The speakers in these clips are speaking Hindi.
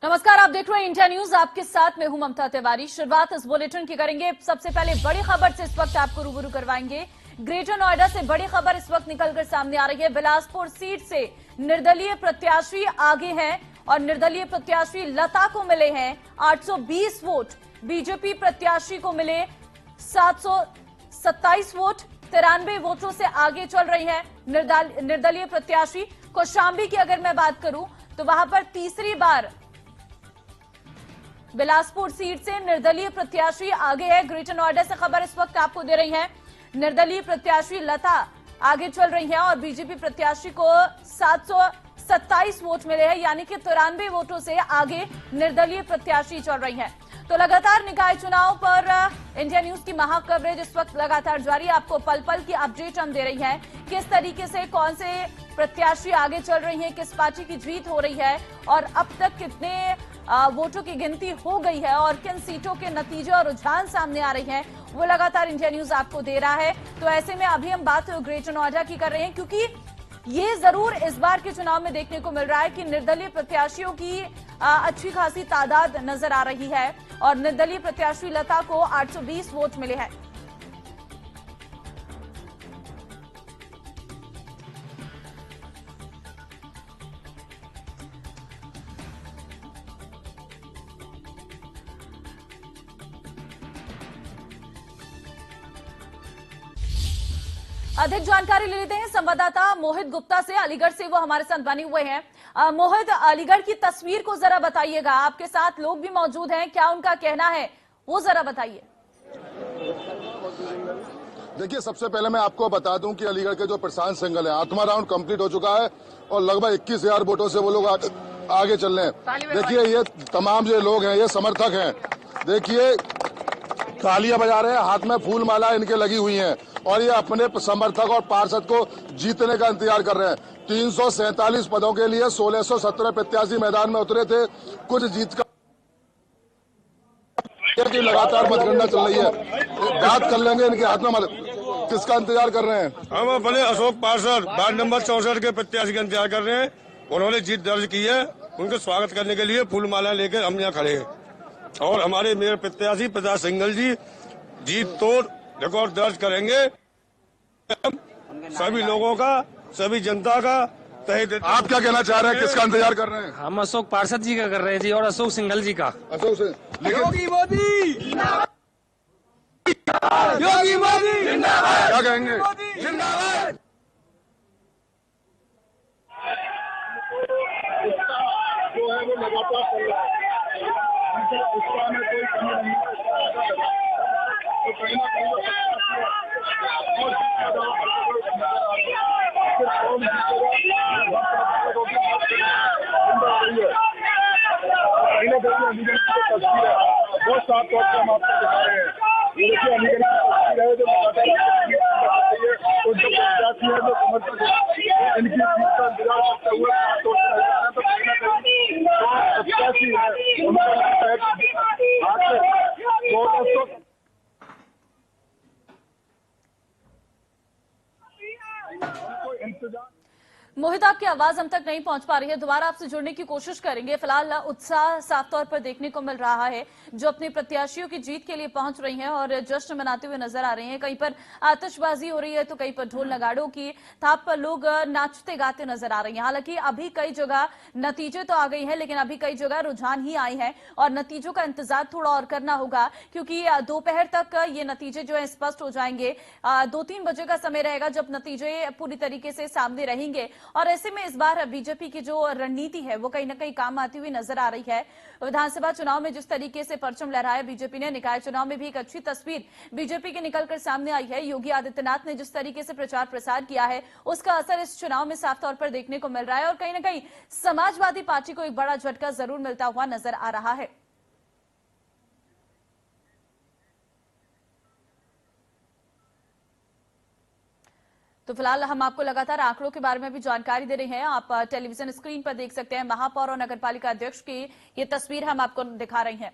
नमस्कार, आप देख रहे हैं इंडिया न्यूज। आपके साथ मैं हूं ममता तिवारी। शुरुआत इस बुलेटिन की करेंगे। सबसे पहले बड़ी खबर से इस वक्त आपको रूबरू करवाएंगे। ग्रेटर नोएडा से बड़ी खबर इस वक्त निकलकर सामने आ रही है। बिलासपुर सीट से निर्दलीय प्रत्याशी आगे हैं और निर्दलीय प्रत्याशी लता को मिले हैं 820 वोट। बीजेपी प्रत्याशी को मिले 727 वोट। 93 वोटों से आगे चल रही है निर्दलीय प्रत्याशी। कौशांबी की अगर मैं बात करूं तो वहां पर तीसरी बार बिलासपुर सीट से निर्दलीय प्रत्याशी आगे है। ग्रेटर नोएडा से खबर इस वक्त आपको दे रही है। निर्दलीय प्रत्याशी लता आगे चल रही है और बीजेपी प्रत्याशी को 727 वोट मिले हैं, यानी कि 93 वोटों से आगे निर्दलीय प्रत्याशी चल रही है। तो लगातार निकाय चुनाव पर इंडिया न्यूज की महा कवरेज इस वक्त लगातार जारी। आपको पल पल की अपडेट हम दे रही है, किस तरीके से कौन से प्रत्याशी आगे चल रही है, किस पार्टी की जीत हो रही है और अब तक कितने वोटों की गिनती हो गई है और किन सीटों के नतीजे और रुझान सामने आ रही हैं, वो लगातार इंडिया न्यूज आपको दे रहा है। तो ऐसे में अभी हम बात ग्रेटर नोएडा की कर रहे हैं, क्योंकि ये जरूर इस बार के चुनाव में देखने को मिल रहा है कि निर्दलीय प्रत्याशियों की अच्छी खासी तादाद नजर आ रही है और निर्दलीय प्रत्याशी लता को 820 वोट मिले हैं। अधिक जानकारी ले लेते हैं संवाददाता मोहित गुप्ता से। अलीगढ़ से वो हमारे साथ बने हुए हैं। मोहित, अलीगढ़ की तस्वीर को जरा बताइएगा। आपके साथ लोग भी मौजूद हैं, क्या उनका कहना है वो जरा बताइए। देखिए, सबसे पहले मैं आपको बता दूं कि अलीगढ़ के जो प्रशांत सिंघल है, 8वां राउंड कंप्लीट हो चुका है और लगभग 21,000 वोटों से वो लोग आगे चल रहे हैं। देखिए, ये तमाम जो लोग हैं, ये समर्थक हैं। देखिए, तालियां बजा रहे हैं, हाथ में फूल माला इनके लगी हुई हैं और ये अपने समर्थक और पार्षद को जीतने का इंतजार कर रहे हैं। 347 पदों के लिए 1617 प्रत्याशी मैदान में उतरे थे। कुछ जीत का की लगातार मतगणना चल रही है। बात कर लेंगे इनके हाथ में किसका इंतजार कर रहे हैं। हम अपने अशोक पार्षद वार्ड नंबर 64 के प्रत्याशी का इंतजार कर रहे हैं। उन्होंने जीत दर्ज की है, उनके स्वागत करने के लिए फूल माला लेकर हम यहाँ खड़े हैं और हमारे मेयर प्रत्याशी प्रताप सिंघल जी जीत तोड़ रिकॉर्ड दर्ज करेंगे। सभी लोगों का, सभी जनता का आप क्या कहना चाह रहे हैं, किसका इंतजार कर रहे हैं। हम अशोक पार्षद जी का कर रहे हैं जी और अशोक सिंघल जी का। अशोक से योगी मोदी योगी मोदी जिंदाबाद, क्या कहेंगे। जिंदाबाद। जो है वो लगातार चल रहा है, उसका में कोई कमी नहीं है। तो कहीं ना कहीं वो साफ तौर पर हम आपको दिखा रहे हैं। ये देखिए, अलीगढ़ की तस्वीर है जो लगातार तो जो प्रत्याशी है जो समर्थक इनकी जीत का इंतजार करते हुए साफ तौर पर नजर आ रहे हैं। तो कहीं ना कहीं जो प्रत्याशी है उनका आज इंतजार। मोहित, आपकी आवाज हम तक नहीं पहुंच पा रही है, दोबारा आपसे जुड़ने की कोशिश करेंगे। फिलहाल उत्साह साफ तौर पर देखने को मिल रहा है, जो अपने प्रत्याशियों की जीत के लिए पहुंच रही हैं और जश्न मनाते हुए नजर आ रहे हैं। कहीं पर आतिशबाजी हो रही है तो कहीं पर ढोल नगाड़ों की थाप पर लोग नाचते गाते नजर आ रहे हैं। हालांकि अभी कई जगह नतीजे तो आ गए हैं, लेकिन अभी कई जगह रुझान ही आए हैं और नतीजों का इंतजार थोड़ा और करना होगा, क्योंकि दोपहर तक ये नतीजे जो है स्पष्ट हो जाएंगे। 2-3 बजे का समय रहेगा जब नतीजे पूरी तरीके से सामने रहेंगे और ऐसे में इस बार बीजेपी की जो रणनीति है वो कहीं ना कहीं काम आती हुई नजर आ रही है। विधानसभा चुनाव में जिस तरीके से परचम लहराया बीजेपी ने, निकाय चुनाव में भी एक अच्छी तस्वीर बीजेपी की निकलकर सामने आई है। योगी आदित्यनाथ ने जिस तरीके से प्रचार प्रसार किया है, उसका असर इस चुनाव में साफ तौर पर देखने को मिल रहा है और कहीं ना कहीं समाजवादी पार्टी को एक बड़ा झटका जरूर मिलता हुआ नजर आ रहा है। तो फिलहाल हम आपको लगातार आंकड़ों के बारे में भी जानकारी दे रहे हैं। आप टेलीविजन स्क्रीन पर देख सकते हैं महापौर और नगरपालिका अध्यक्ष की ये तस्वीर हम आपको दिखा रहे हैं।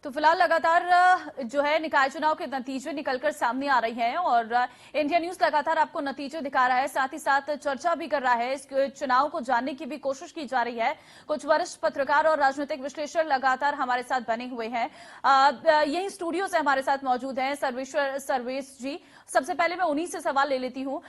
तो फिलहाल लगातार जो है निकाय चुनाव के नतीजे निकलकर सामने आ रही हैं और इंडिया न्यूज लगातार आपको नतीजे दिखा रहा है, साथ ही साथ चर्चा भी कर रहा है। इस चुनाव को जानने की भी कोशिश की जा रही है। कुछ वरिष्ठ पत्रकार और राजनीतिक विश्लेषक लगातार हमारे साथ बने हुए हैं। यही स्टूडियो से हमारे साथ मौजूद हैं सर्वेश जी। सबसे पहले मैं उन्हीं से सवाल ले लेती हूँ।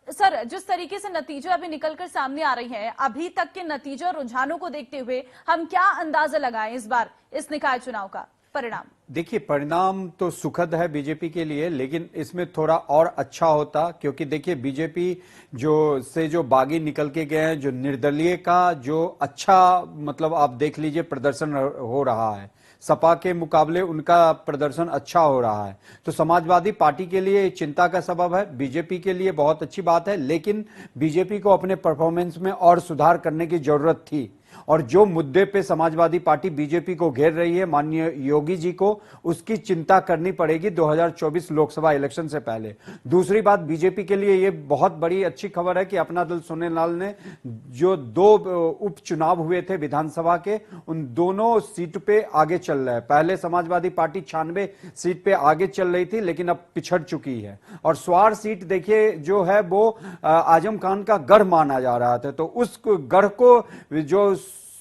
सर, जिस तरीके से नतीजे अभी निकलकर सामने आ रही हैं, अभी तक के नतीजे और रुझानों को देखते हुए हम क्या अंदाजा लगाएं इस बार इस निकाय चुनाव का परिणाम? देखिए, परिणाम तो सुखद है बीजेपी के लिए, लेकिन इसमें थोड़ा और अच्छा होता, क्योंकि देखिए बीजेपी जो बागी निकल के गए हैं, जो निर्दलीय का जो अच्छा मतलब आप देख लीजिए प्रदर्शन हो रहा है, सपा के मुकाबले उनका प्रदर्शन अच्छा हो रहा है, तो समाजवादी पार्टी के लिए चिंता का सबब है। बीजेपी के लिए बहुत अच्छी बात है, लेकिन बीजेपी को अपने परफॉर्मेंस में और सुधार करने की जरूरत थी। और जो मुद्दे पे समाजवादी पार्टी बीजेपी को घेर रही है, माननीय योगी जी को उसकी चिंता करनी पड़ेगी 2024 लोकसभा इलेक्शन से पहले। दूसरी बात, बीजेपी के लिए ये बहुत बड़ी अच्छी खबर है कि अपना दल सोनेलाल ने जो 2 उपचुनाव हुए थे विधानसभा के, उन दोनों सीट पे आगे चल रहा है। पहले समाजवादी पार्टी 96 सीट पे आगे चल रही थी, लेकिन अब पिछड़ चुकी है। और स्वार सीट देखिए जो है वो आजम खान का गढ़ माना जा रहा था, तो उस गढ़ को जो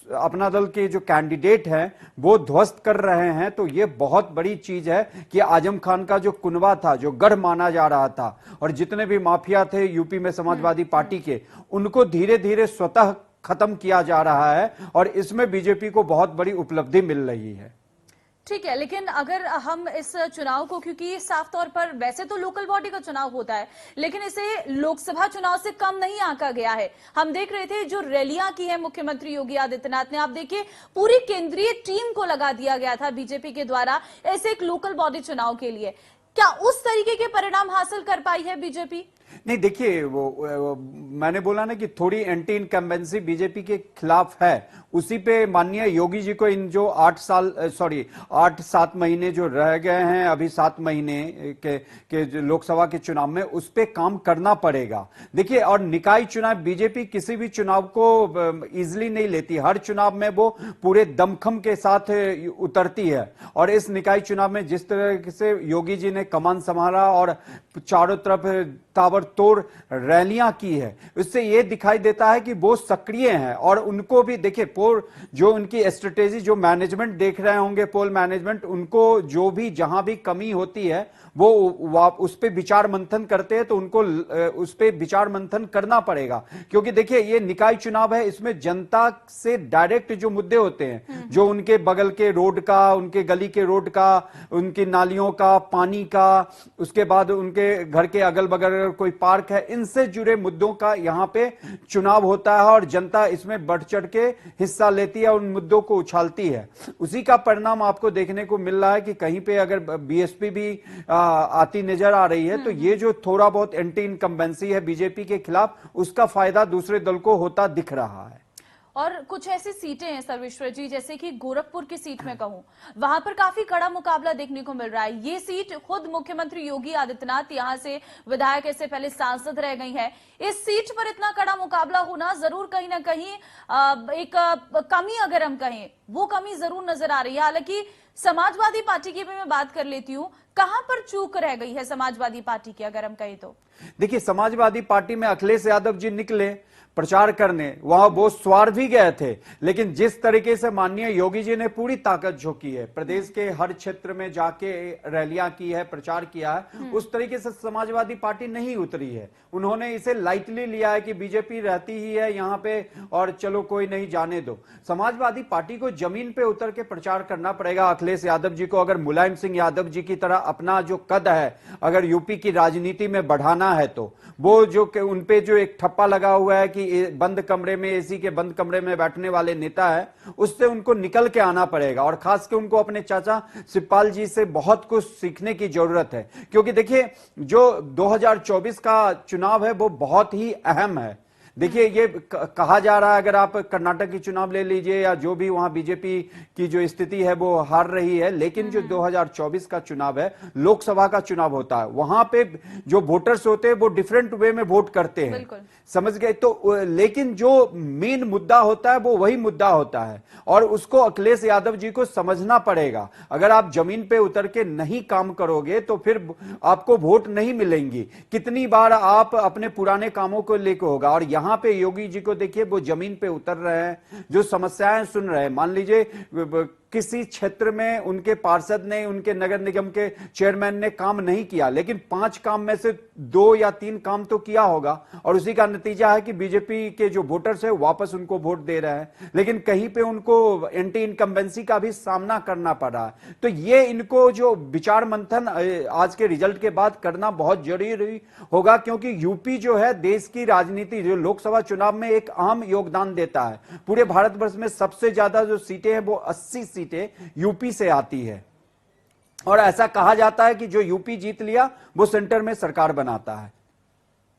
अपना दल के जो कैंडिडेट हैं वो ध्वस्त कर रहे हैं। तो ये बहुत बड़ी चीज है कि आजम खान का जो कुनबा था, जो गढ़ माना जा रहा था, और जितने भी माफिया थे यूपी में समाजवादी पार्टी के, उनको धीरे धीरे स्वतः खत्म किया जा रहा है, और इसमें बीजेपी को बहुत बड़ी उपलब्धि मिल रही है। ठीक है, लेकिन अगर हम इस चुनाव को, क्योंकि साफ तौर पर वैसे तो लोकल बॉडी का चुनाव होता है, लेकिन इसे लोकसभा चुनाव से कम नहीं आंका गया है। हम देख रहे थे जो रैलियां की है मुख्यमंत्री योगी आदित्यनाथ ने, आप देखिए पूरी केंद्रीय टीम को लगा दिया गया था बीजेपी के द्वारा ऐसे एक लोकल बॉडी चुनाव के लिए। क्या उस तरीके के परिणाम हासिल कर पाई है बीजेपी? नहीं, देखिए वो मैंने बोला ना कि थोड़ी एंटी इनकम्बेंसी बीजेपी के खिलाफ है। उसी पे माननीय योगी जी को इन जो 8-7 महीने जो रह गए हैं, अभी 7 महीने के लोकसभा के चुनाव में, उस पे काम करना पड़ेगा। देखिए, और निकाय चुनाव बीजेपी किसी भी चुनाव को इजीली नहीं लेती, हर चुनाव में वो पूरे दमखम के साथ उतरती है। और इस निकाय चुनाव में जिस तरह से योगी जी ने कमान संभाला और चारों तरफ ताबड़तोड़ रैलियां की है, उससे यह दिखाई देता है कि वो सक्रिय हैं। और उनको भी देखिए जो उनकी स्ट्रेटेजी, जो मैनेजमेंट देख रहे होंगे, पोल मैनेजमेंट, उनको जो भी जहां भी कमी होती है वो उस पे विचार मंथन करते हैं, तो उनको उस पे विचार मंथन करना पड़ेगा। क्योंकि देखिए ये निकाय चुनाव है, इसमें जनता से डायरेक्ट जो मुद्दे होते हैं, जो उनके बगल के रोड का, उनके गली के रोड का, उनकी नालियों का, पानी का, उसके बाद उनके घर के अगल बगल कोई पार्क है, इनसे जुड़े मुद्दों का यहाँ पे चुनाव होता है, और जनता इसमें बढ़ चढ़ के हिस्सा लेती है, उन मुद्दों को उछालती है। उसी का परिणाम आपको देखने को मिल रहा है कि कहीं पे अगर बीएसपी भी आती नजर आ रही है, तो ये जो थोड़ा बहुत एंटी इनकम्बेंसी है बीजेपी के खिलाफ, उसका फायदा दूसरे दल को होता दिख रहा है। और कुछ ऐसी सीटें हैं सर्वेश्वर जी, जैसे कि गोरखपुर की सीट में कहूं, वहां पर काफी कड़ा मुकाबला देखने को मिल रहा है। ये सीट खुद मुख्यमंत्री योगी आदित्यनाथ यहां से विधायक, इससे पहले सांसद रह गई है। इस सीट पर इतना कड़ा मुकाबला होना जरूर कहीं ना कहीं एक कमी, अगर हम कहें, वो कमी जरूर नजर आ रही है। हालांकि समाजवादी पार्टी की भी मैं बात कर लेती हूँ, कहां पर चूक रह गई है समाजवादी पार्टी की, अगर हम कहें तो? देखिए, समाजवादी पार्टी में अखिलेश यादव जी निकले प्रचार करने, वहां वो स्वार भी गए थे, लेकिन जिस तरीके से माननीय योगी जी ने पूरी ताकत झोंकी है, प्रदेश के हर क्षेत्र में जाके रैलियां की है, प्रचार किया है, उस तरीके से समाजवादी पार्टी नहीं उतरी है। उन्होंने इसे लाइटली लिया है कि बीजेपी रहती ही है यहाँ पे और चलो कोई नहीं, जाने दो। समाजवादी पार्टी को जमीन पे उतर के प्रचार करना पड़ेगा। अखिलेश यादव जी को अगर मुलायम सिंह यादव जी की तरह अपना जो कद है अगर यूपी की राजनीति में बढ़ाना है, तो वो जो उनपे जो एक ठप्पा लगा हुआ है कि बंद कमरे में, एसी के बंद कमरे में बैठने वाले नेता है, उससे उनको निकल के आना पड़ेगा। और खास के उनको अपने चाचा शिवपाल जी से बहुत कुछ सीखने की जरूरत है, क्योंकि देखिए जो 2024 का चुनाव है वो बहुत ही अहम है। देखिए ये कहा जा रहा है, अगर आप कर्नाटक की चुनाव ले लीजिए या जो भी वहां बीजेपी की जो स्थिति है वो हार रही है, लेकिन जो 2024 का चुनाव है, लोकसभा का चुनाव होता है, वहां पे जो वोटर्स होते हैं वो डिफरेंट वे में वोट करते हैं, समझ गए? तो लेकिन जो मेन मुद्दा होता है वो वही मुद्दा होता है और उसको अखिलेश यादव जी को समझना पड़ेगा। अगर आप जमीन पे उतर के नहीं काम करोगे तो फिर आपको वोट नहीं मिलेंगी। कितनी बार आप अपने पुराने कामों को लेकर होगा, और यहां पे योगी जी को देखिए वो जमीन पे उतर रहे हैं, जो समस्याएं सुन रहे हैं। मान लीजिए किसी क्षेत्र में उनके पार्षद ने, उनके नगर निगम के चेयरमैन ने काम नहीं किया, लेकिन 5 काम में से 2 या 3 काम तो किया होगा, और उसी का नतीजा है कि बीजेपी के जो वोटर्स है वापस उनको वोट दे रहे हैं। लेकिन कहीं पे उनको एंटी इनकम्बेंसी का भी सामना करना पड़ रहा है। तो ये इनको जो विचार मंथन आज के रिजल्ट के बाद करना बहुत जरूरी होगा, क्योंकि यूपी जो है देश की राजनीति, जो लोकसभा चुनाव में एक अहम योगदान देता है। पूरे भारतवर्ष में सबसे ज्यादा जो सीटें हैं वो 80 सीटें यूपी से आती है, और ऐसा कहा जाता है कि जो यूपी जीत लिया वो सेंटर में सरकार बनाता है।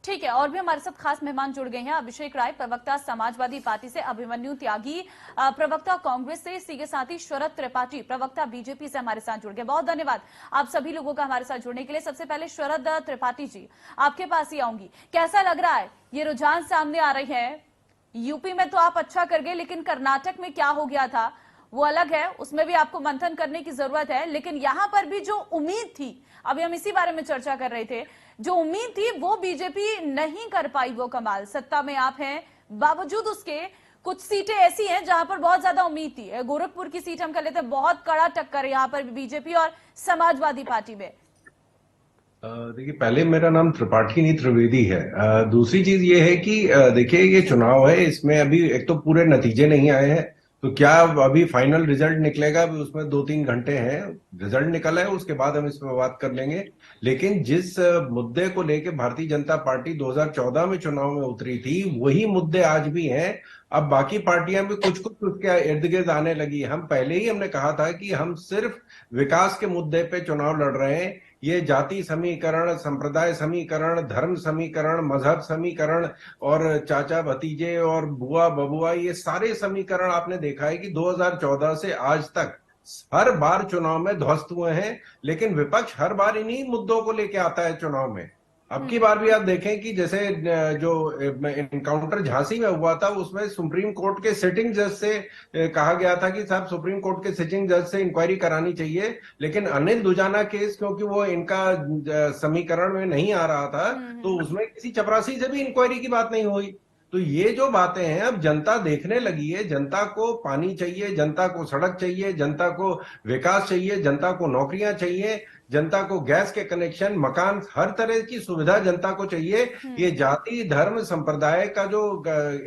ठीक है, और भी हमारे साथ खास मेहमान जुड़ गए हैं। अभिषेक राय, प्रवक्ता समाजवादी पार्टी से, अभिमन्यु त्यागी, प्रवक्ता कांग्रेस से, इसी के साथ ही शरद त्रिपाठी, प्रवक्ता बीजेपी से हमारे साथ जुड़ गए। बहुत धन्यवाद आप सभी लोगों का हमारे साथ जुड़ने के लिए। सबसे पहले शरद त्रिपाठी जी, आपके पास ही आऊंगी। कैसा लग रहा है, ये रुझान सामने आ रहे हैं? यूपी में तो आप अच्छा कर गए, लेकिन कर्नाटक में क्या हो गया था वो अलग है, उसमें भी आपको मंथन करने की जरूरत है। लेकिन यहां पर भी जो उम्मीद थी, अभी हम इसी बारे में चर्चा कर रहे थे, जो उम्मीद थी वो बीजेपी नहीं कर पाई वो कमाल। सत्ता में आप हैं, बावजूद उसके कुछ सीटें ऐसी हैं जहां पर बहुत ज्यादा उम्मीद थी। गोरखपुर की सीट हम कर लेते हैं, बहुत कड़ा टक्कर यहां पर बीजेपी और समाजवादी पार्टी में। देखिए, पहले मेरा नाम त्रिपाठी नहीं त्रिवेदी है। दूसरी चीज ये है कि देखिए ये चुनाव है, इसमें अभी एक तो पूरे नतीजे नहीं आए हैं, तो क्या अभी फाइनल रिजल्ट निकलेगा, अभी उसमें 2-3 घंटे हैं। रिजल्ट निकला है उसके बाद हम इस पर बात कर लेंगे। लेकिन जिस मुद्दे को लेके भारतीय जनता पार्टी 2014 में चुनाव में उतरी थी, वही मुद्दे आज भी हैं। अब बाकी पार्टियां भी कुछ कुछ उसके इर्द गिर्द आने लगी। हम पहले ही हमने कहा था कि हम सिर्फ विकास के मुद्दे पे चुनाव लड़ रहे हैं। ये जाति समीकरण, संप्रदाय समीकरण, धर्म समीकरण, मजहब समीकरण और चाचा भतीजे और बुआ बबुआ, ये सारे समीकरण आपने देखा है कि 2014 से आज तक हर बार चुनाव में ध्वस्त हुए हैं। लेकिन विपक्ष हर बार इन्हीं मुद्दों को लेके आता है चुनाव में। अब की बार भी आप देखें कि जैसे जो इनकाउंटर झांसी में हुआ था, उसमें सुप्रीम कोर्ट के सिटिंग जज से कहा गया था कि साहब सुप्रीम कोर्ट के सिटिंग जज से इंक्वायरी करानी चाहिए, लेकिन अनिल दुजाना केस क्योंकि वो इनका समीकरण में नहीं आ रहा था, तो उसमें किसी चपरासी से भी इंक्वायरी की बात नहीं हुई। तो ये जो बातें हैं, अब जनता देखने लगी है। जनता को पानी चाहिए, जनता को सड़क चाहिए, जनता को विकास चाहिए, जनता को नौकरियां चाहिए, जनता को गैस के कनेक्शन, मकान, हर तरह की सुविधा जनता को चाहिए। ये जाति धर्म संप्रदाय का जो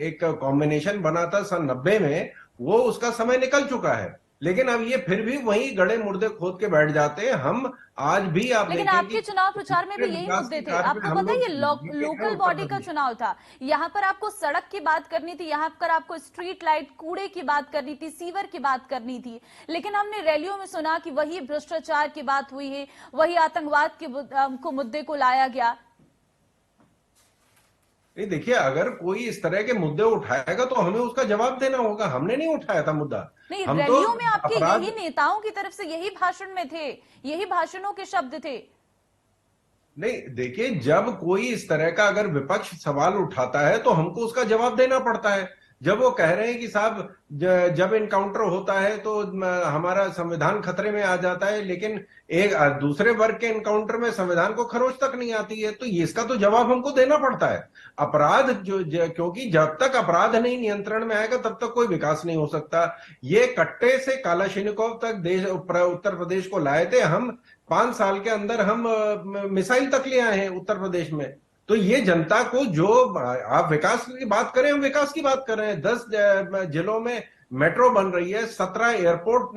एक कॉम्बिनेशन बना था सन 90 में, वो उसका समय निकल चुका है। लेकिन अब ये फिर भी वही गड़े मुर्दे खोद के बैठ जाते हैं। हम आज भी आप लेकिन आपके चुनाव प्रचार में भी यही मुद्दे थे। आपको पता है ये लोकल बॉडी का चुनाव था, यहाँ पर आपको सड़क की बात करनी थी, यहाँ पर आपको स्ट्रीट लाइट, कूड़े की बात करनी थी, सीवर की बात करनी थी। लेकिन हमने रैलियों में सुना कि वही भ्रष्टाचार की बात हुई है, वही आतंकवाद के मुद्दे को लाया गया। नहीं, देखिए, अगर कोई इस तरह के मुद्दे उठाएगा तो हमें उसका जवाब देना होगा। हमने नहीं उठाया था मुद्दा। नहीं, हम रैलियों तो में आपके यही नेताओं की तरफ से यही भाषण में थे, यही भाषणों के शब्द थे। नहीं, देखिए, जब कोई इस तरह का अगर विपक्ष सवाल उठाता है तो हमको उसका जवाब देना पड़ता है। जब वो कह रहे हैं कि साहब जब इनकाउंटर होता है तो हमारा संविधान खतरे में आ जाता है, लेकिन एक दूसरे वर्ग के इनकाउंटर में संविधान को खरोच तक नहीं आती है, तो इसका तो जवाब हमको देना पड़ता है। अपराध क्योंकि जब तक अपराध नहीं नियंत्रण में आएगा तब तक कोई विकास नहीं हो सकता। ये कट्टे से कालाशिनिकोव तक उत्तर प्रदेश को लाए थे हम। 5 साल के अंदर हम मिसाइल तक ले आए हैं उत्तर प्रदेश में। तो ये जनता को, जो आप विकास की बात करें, हम विकास की बात कर रहे हैं। 10 जिलों में मेट्रो बन रही है, 17 एयरपोर्ट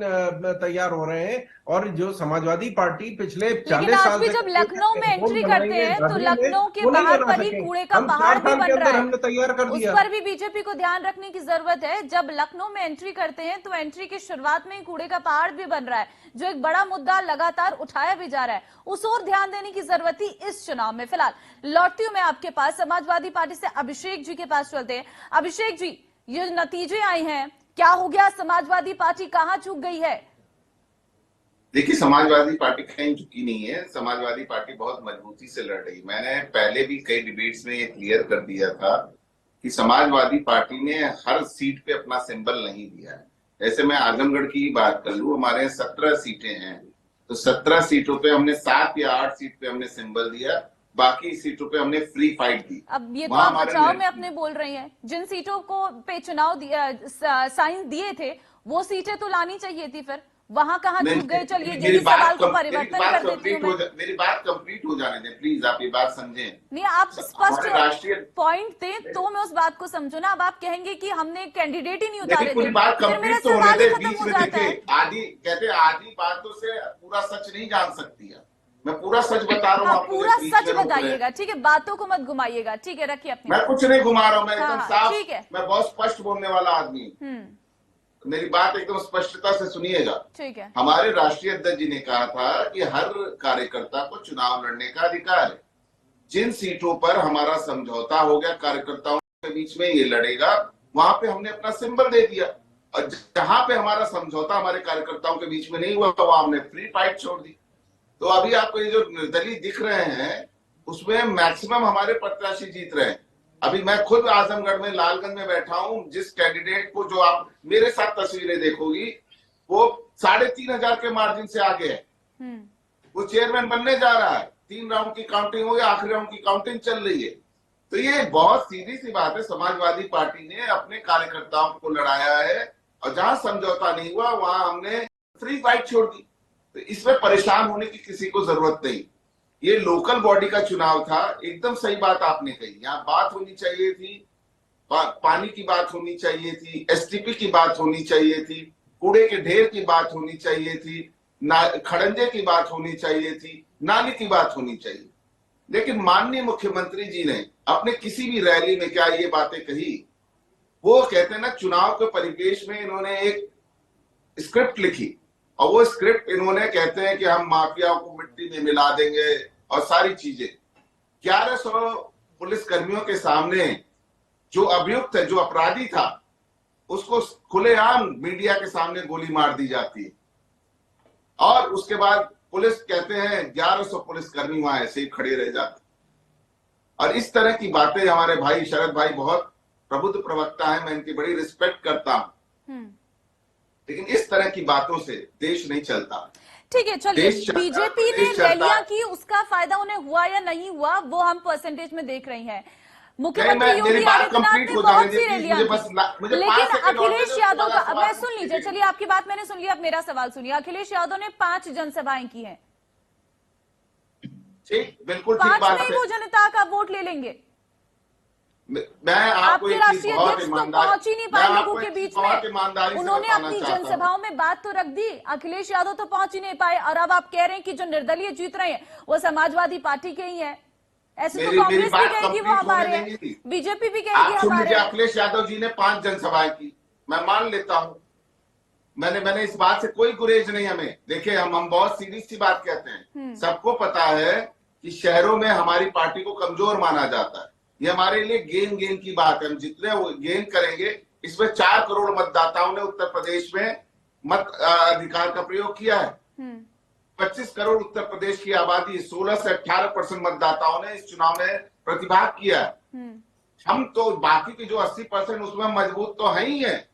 तैयार हो रहे हैं, और जो समाजवादी पार्टी पिछले 40 लेकिन आज साल भी से जब लखनऊ में एंट्री करते हैं तो बनाएंगे, लखनऊ के वो नहीं बाहर बना पर ही सके। कूड़े का हम पहाड़ 4 भी साल बन के रहा अंदर है। हमने तैयार कर उस दिया। पर भी बीजेपी को ध्यान रखने की जरूरत है। जब लखनऊ में एंट्री करते हैं तो एंट्री की शुरुआत में ही कूड़े का पहाड़ भी बन रहा है, जो एक बड़ा मुद्दा लगातार उठाया भी जा रहा है। उस ओर ध्यान देने की जरूरत थी इस चुनाव में। फिलहाल लौटती हूं मैं आपके पास, समाजवादी पार्टी से अभिषेक जी के पास चलते हैं। अभिषेक जी, ये नतीजे आए हैं, क्या हो गया? समाजवादी पार्टी कहां चूक गई है? देखिए, समाजवादी पार्टी कहीं झुकी नहीं है। समाजवादी पार्टी बहुत मजबूती से लड़ रही। मैंने पहले भी कई डिबेट्स में ये क्लियर कर दिया था कि समाजवादी पार्टी ने हर सीट पे अपना सिंबल नहीं दिया है। जैसे मैं आजमगढ़ की बात कर लूं, हमारे 17 सीटें हैं, तो 17 सीटों पे हमने 7 या 8 सीट पे हमने सिंबल दिया, बाकी सीटों पे हमने फ्री फाइट दी। अब ये तो आप बचाव में अपने बोल रही हैं, जिन सीटों को पे चुनाव साइन दिए थे वो सीटें तो लानी चाहिए थी, फिर वहां कहां चूक गए? चलिए यही सवाल को परिवर्तन कर देती हूँ मैं। मेरी बात कंप्लीट हो जाने दें प्लीज, आप ये बात समझें। नहीं, आप स्पष्ट राष्ट्रीय पॉइंट दें तो मैं उस बात को समझू ना। अब आप कहेंगे कि हमने कैंडिडेट ही नहीं उतारे पूरी थे, बात फिर मेरा कंप्लीट तो होने सवाल ही दे। खत्म बीच हो में जाता है। देखिए, आधी बातों से पूरा सच नहीं जान सकती है। मैं पूरा सच बता रहा हूँ हाँ, आपको, पूरा बीच सच में रोक रहे हैं। बताइएगा, ठीक है? बातों को मत घुमाइएगा, ठीक है? रखिए अपनी मैं कुछ नहीं घुमा रहा हूँ, मैं एकदम हाँ, साफ, ठीक है। मैं बहुत स्पष्ट बोलने वाला आदमी हूँ। मेरी बात एकदम स्पष्टता से सुनिएगा। ठीक है। हमारे राष्ट्रीय अध्यक्ष जी ने कहा था कि हर कार्यकर्ता को चुनाव लड़ने का अधिकार है। जिन सीटों पर हमारा समझौता हो गया, कार्यकर्ताओं के बीच में ये लड़ेगा, वहां पे हमने अपना सिंबल दे दिया। और जहां पे हमारा समझौता हमारे कार्यकर्ताओं के बीच में नहीं हुआ, वहां हमने फ्री फाइट छोड़ दी। तो अभी आपको ये जो निर्दलीय दिख रहे हैं, उसमें मैक्सिमम हमारे प्रत्याशी जीत रहे हैं। अभी मैं खुद आजमगढ़ में लालगंज में बैठा हूं। जिस कैंडिडेट को, जो आप मेरे साथ तस्वीरें देखोगी, वो 3,500 के मार्जिन से आगे है। वो चेयरमैन बनने जा रहा है। 3 राउंड की काउंटिंग हो गई, आखिरी राउंड की काउंटिंग चल रही है। तो ये बहुत सीधी सी बात है। समाजवादी पार्टी ने अपने कार्यकर्ताओं को लड़ाया है, और जहां समझौता नहीं हुआ वहां हमने फ्री फाइट छोड़ दी। तो इसमें परेशान होने की किसी को जरूरत नहीं। ये लोकल बॉडी का चुनाव था। एकदम सही बात आपने कही। यहाँ बात होनी चाहिए थी, पानी की बात होनी चाहिए थी, एसटीपी की बात होनी चाहिए थी, कूड़े के ढेर की बात होनी चाहिए थी, खड़ंजे की बात होनी चाहिए थी, नाली की बात होनी चाहिए। लेकिन माननीय मुख्यमंत्री जी ने अपने किसी भी रैली में क्या ये बातें कही? वो कहते हैं ना, चुनाव के परिवेश में इन्होंने एक स्क्रिप्ट लिखी, और वो स्क्रिप्ट इन्होंने कहते हैं कि हम माफियाओं को मिट्टी में मिला देंगे और सारी चीजें। 1100 पुलिस कर्मियों के सामने जो अभियुक्त है, जो अपराधी था, उसको खुलेआम मीडिया के सामने गोली मार दी जाती है। और उसके बाद पुलिस कहते हैं 1100 पुलिस कर्मी वहां ऐसे ही खड़े रह जाते। और इस तरह की बातें हमारे भाई शरद भाई बहुत प्रबुद्ध प्रवक्ता है, मैं इनकी बड़ी रिस्पेक्ट करता हूं, लेकिन इस तरह की बातों से देश नहीं चलता। ठीक है, चलिए। बीजेपी ने रैलियां की, उसका फायदा उन्हें हुआ या नहीं हुआ वो हम परसेंटेज में देख रही हैं। मुख्यमंत्री योगी आदित्यनाथ ने बहुत सी रैलियां की, लेकिन अखिलेश यादव का, मैं सुन लीजिए, चलिए आपकी बात मैंने सुन लिया, अब मेरा सवाल सुनिए। अखिलेश यादव ने 5 जनसभाएं की हैं। ठीक, बिल्कुल ठीक 5 बात में है। वो जनता का वोट ले लेंगे। मैं आपको आपके राष्ट्रीय अध्यक्ष तो पहुंच ही नहीं पाए लोगों के बीच में। उन्होंने अपनी जनसभाओं में बात तो रख दी, अखिलेश यादव तो पहुंच ही नहीं पाए। और अब आप कह रहे हैं कि जो निर्दलीय जीत रहे हैं वो समाजवादी पार्टी के ही है। ऐसे तो कांग्रेस भी कहेगी वो हमारे हैं, बीजेपी भी कहेगी हमारे। अखिलेश यादव जी ने 5 जनसभाएं की, मैं मान लेता हूं। मैंने इस बात से कोई गुरेज नहीं हमें। देखिए, हम बहुत सीधी सी बात कहते हैं। सबको पता है कि शहरों में हमारी पार्टी को कमजोर माना जाता है। ये हमारे लिए गेन की बात है। हम जितने वो गेन करेंगे, इसमें 4 करोड़ मतदाताओं ने उत्तर प्रदेश में मत अधिकार का प्रयोग किया है। 25 करोड़ उत्तर प्रदेश की आबादी, 16 से 18% मतदाताओं ने इस चुनाव में प्रतिभाग किया है। हम तो बाकी के जो 80% उसमें मजबूत तो है ही है।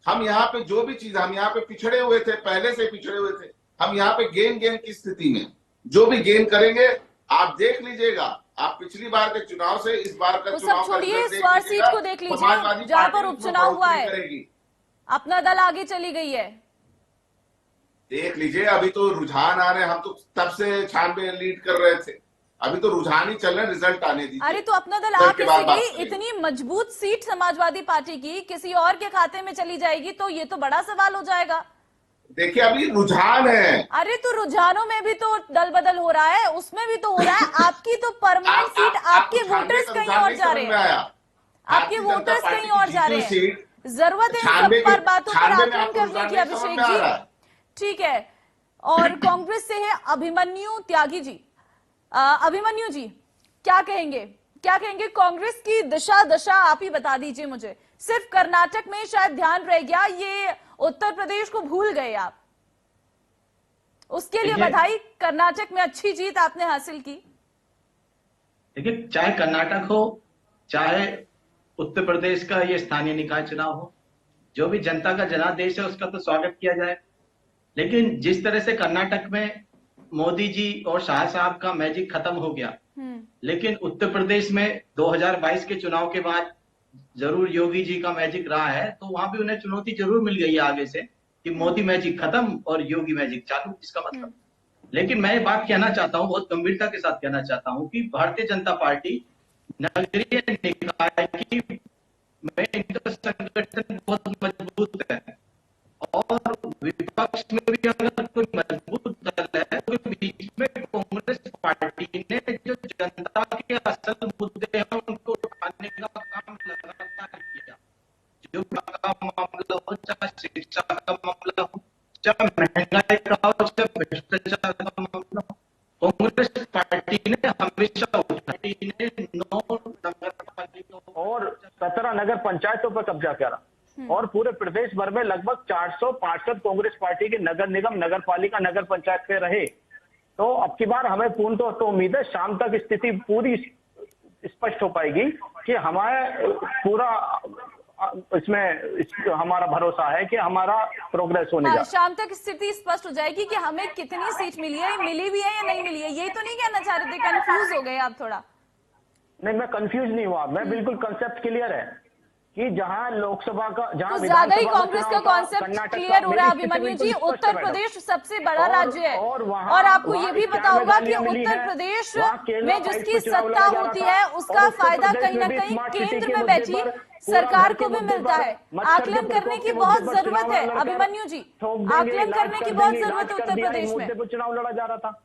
हम यहाँ पे जो भी चीज, हम यहाँ पे पिछड़े हुए थे, पहले से पिछड़े हुए थे। हम यहाँ पे गेन की स्थिति में जो भी गेन करेंगे, आप देख लीजिएगा। आप पिछली बार के चुनाव से इस बार का चुनाव छोड़िए, इस बार सीट को देख लीजिए जहां पर उपचुनाव हुआ है, अपना दल आगे चली गई है। देख लीजिए, अभी तो रुझान आ रहे हैं। हम तो तब से 96 लीड कर रहे थे, अभी तो रुझान ही चल रहे हैं, रिजल्ट आने दीजिए। अरे तो अपना दल फिर आ के कैसे बाद बात गई? करेंगे। इतनी मजबूत सीट समाजवादी पार्टी की किसी और के खाते में चली जाएगी तो ये तो बड़ा सवाल हो जाएगा। देखिए अभी रुझान है। अरे तो रुझानों में भी तो दल बदल हो रहा है, उसमें भी तो हो रहा है। आपकी तो परमानेंट सीट, आपके वोटर्स कहीं और जा रहे हैं, आपके वोटर्स कहीं और जा रहे हैं। जरूरत है इन सब पर बातों पर आकलन करने की अभिषेक जी, ठीक है। और कांग्रेस से है अभिमन्यु त्यागी जी। अभिमन्यु जी क्या कहेंगे, क्या कहेंगे? कांग्रेस की दशा आप ही बता दीजिए मुझे। सिर्फ कर्नाटक में शायद ध्यान रह गया, ये उत्तर प्रदेश को भूल गए आप। उसके लिए बधाई, कर्नाटक में अच्छी जीत आपने हासिल की। देखिए, चाहे कर्नाटक हो चाहे उत्तर प्रदेश का ये स्थानीय निकाय चुनाव हो, जो भी जनता का जनादेश है उसका तो स्वागत किया जाए। लेकिन जिस तरह से कर्नाटक में मोदी जी और शाह साहब का मैजिक खत्म हो गया, लेकिन उत्तर प्रदेश में 2022 के चुनाव के बाद जरूर योगी जी का मैजिक रहा है, तो वहां भी उन्हें चुनौती जरूर मिल गई है आगे से कि मोदी मैजिक खत्म और योगी मैजिक चालू। इसका मतलब, लेकिन मैं ये बात कहना चाहता हूं, बहुत गंभीरता के साथ कहना चाहता हूं कि भारतीय जनता पार्टी नगरीय निकाय की में इनका संगठन बहुत मजबूत है और विपक्ष में भी अगर कोई मजबूत दल है तो बीच में कांग्रेस पार्टी ने जो जनता के असल मुद्दे हैं उनको उठाने का काम लगातार किया। जो का मामला हो, चाहे शिक्षा का मामला हो, चाहे महंगाई का हो, चाहे भ्रष्टाचार का मामला हो, कांग्रेस पार्टी ने हमेशा उठाई ने 9 नगर पालिका और 17 नगर पंचायतों पर कब्जा करा और पूरे प्रदेश भर में लगभग 465 कांग्रेस पार्टी के नगर निगम, नगर पालिका, नगर पंचायत पे रहे। तो अब की बार हमें पूर्ण तौर तो उम्मीद है शाम तक स्थिति पूरी स्पष्ट हो पाएगी कि हमारे पूरा इसमें हमारा भरोसा है कि हमारा प्रोग्रेस होने जा। शाम तक स्थिति स्पष्ट हो जाएगी कि हमें कितनी सीट मिली है, मिली भी है या नहीं मिली है। यही तो नहीं कहना चाह रहे थे, कंफ्यूज हो गए आप थोड़ा? नहीं, मैं कंफ्यूज नहीं हुआ, मैं बिल्कुल कंसेप्ट क्लियर है कि जहां लोकसभा का, जहां तो ज्यादा ही कांग्रेस का कॉन्सेप्ट क्लियर हो रहा है अभिमन्यु जी। उत्तर प्रदेश सबसे बड़ा राज्य है और आपको ये भी पता होगा कि उत्तर प्रदेश में जिसकी सत्ता होती है उसका फायदा कहीं ना कहीं केंद्र में बैठी सरकार को भी मिलता है। आकलन करने की बहुत जरूरत है अभिमन्यु जी, आकलन करने की बहुत जरूरत है उत्तर प्रदेश में। चुनाव लड़ा जा रहा था,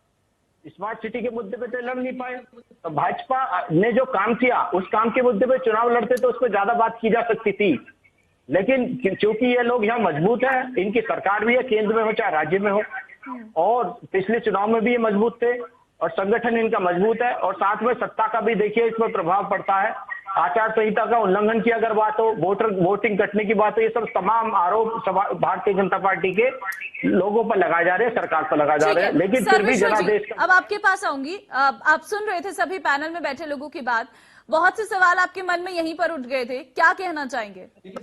स्मार्ट सिटी के मुद्दे पे तो लड़ नहीं पाए। तो भाजपा ने जो काम किया उस काम के मुद्दे पे चुनाव लड़ते तो उस पर ज्यादा बात की जा सकती थी, लेकिन क्योंकि ये लोग यहाँ मजबूत है, इनकी सरकार भी है, केंद्र में हो चाहे राज्य में हो, और पिछले चुनाव में भी ये मजबूत थे और संगठन इनका मजबूत है। और साथ में सत्ता का भी देखिए इसमें प्रभाव पड़ता है। आचार संहिता का उल्लंघन की अगर बात हो, वोटिंग कटने की बात हो, ये सब तमाम आरोप भारतीय जनता पार्टी के लोगों पर लगाए जा रहे हैं, सरकार पर लगाए जा रहे हैं। लेकिन फिर भी जनादेश का... अब आपके पास आऊंगी। आप सुन रहे थे सभी पैनल में बैठे लोगों की बात, बहुत से सवाल आपके मन में यहीं पर उठ गए थे, क्या कहना चाहेंगे? कि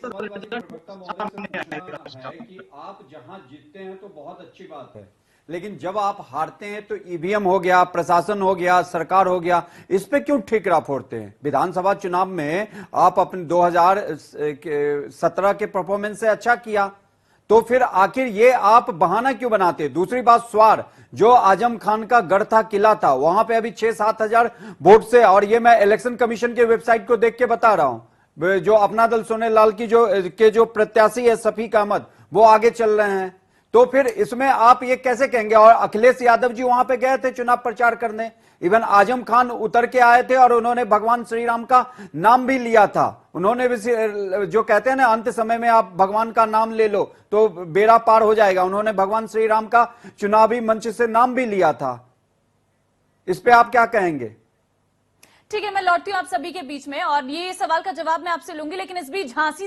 आप जहां जीतते हैं तो बहुत अच्छी बात है, लेकिन जब आप हारते हैं तो ईवीएम हो गया, प्रशासन हो गया, सरकार हो गया, इस पे क्यों ठिकरा फोड़ते हैं? विधानसभा चुनाव में आप अपने 2017 के परफॉर्मेंस से अच्छा किया, तो फिर आखिर ये आप बहाना क्यों बनाते? दूसरी बात, स्वार जो आजम खान का गढ़ था, किला था, वहां पे अभी 6-7 हजार वोट से, और ये मैं इलेक्शन कमीशन के वेबसाइट को देख के बता रहा हूं, जो अपना दल सोनेलाल की जो प्रत्याशी है सफीक अहमद, वो आगे चल रहे हैं। तो फिर इसमें आप ये कैसे कहेंगे? और अखिलेश यादव जी वहां पे गए थे चुनाव प्रचार करने, इवन आजम खान उतर के आए थे और उन्होंने भगवान श्री राम का नाम भी लिया था। उन्होंने भी, जो कहते हैं ना अंत समय में आप भगवान का नाम ले लो तो बेड़ा पार हो जाएगा, उन्होंने भगवान श्री राम का चुनावी मंच से नाम भी लिया था। इस पे आप क्या कहेंगे? ठीक है, मैं लौटती हूं आप सभी के बीच में और ये सवाल का जवाब मैं आपसे लूंगी, लेकिन इस बीच झांसी